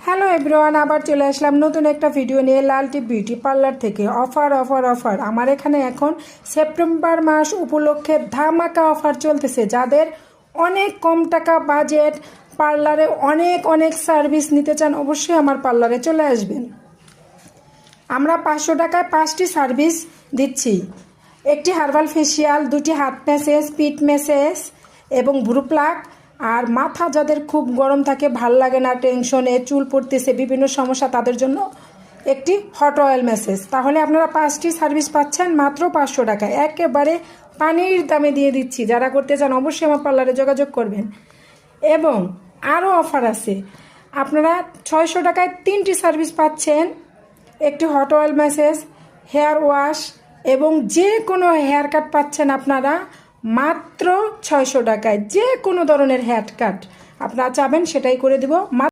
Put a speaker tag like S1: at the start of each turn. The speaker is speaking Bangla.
S1: হ্যালো এভরিওয়ান, আবার চলে আসলাম নতুন একটা ভিডিও নিয়ে লালটি বিউটি পার্লার থেকে। অফার অফার অফার আমার এখানে এখন সেপ্টেম্বর মাস উপলক্ষে ধামাকা অফার চলতেছে। যাদের অনেক কম টাকা বাজেট, পার্লারে অনেক অনেক সার্ভিস নিতে চান, অবশ্যই আমার পার্লারে চলে আসবেন। আমরা 500 টাকায় 5টি সার্ভিস দিচ্ছি। একটি হার্বাল ফেসিয়াল, 2টি হাত ম্যাসেজ, পিঠ ম্যাসেজ এবং ভ্রু প্লাক। আর মাথা যাদের খুব গরম থাকে, ভাল লাগে না, টেনশনে চুল পড়তেছে, বিভিন্ন সমস্যা, তাদের জন্য একটি হট অয়েল ম্যাসেজ। তাহলে আপনারা 5টি সার্ভিস পাচ্ছেন মাত্র 500 টাকায়, একেবারে পানির দামে দিয়ে দিচ্ছি। যারা করতে চান অবশ্যই আমার পার্লারে যোগাযোগ করবেন। এবং আরও অফার আছে, আপনারা 600 টাকায় 3টি সার্ভিস পাচ্ছেন। একটি hot oil massage, hair wash এবং যে কোনো হেয়ার কাট পাচ্ছেন আপনারা মাত্র 600 টাকায়। যে কোনো ধরনের হেয়ার কাট আপনারা চাবেন সেটাই করে দেব।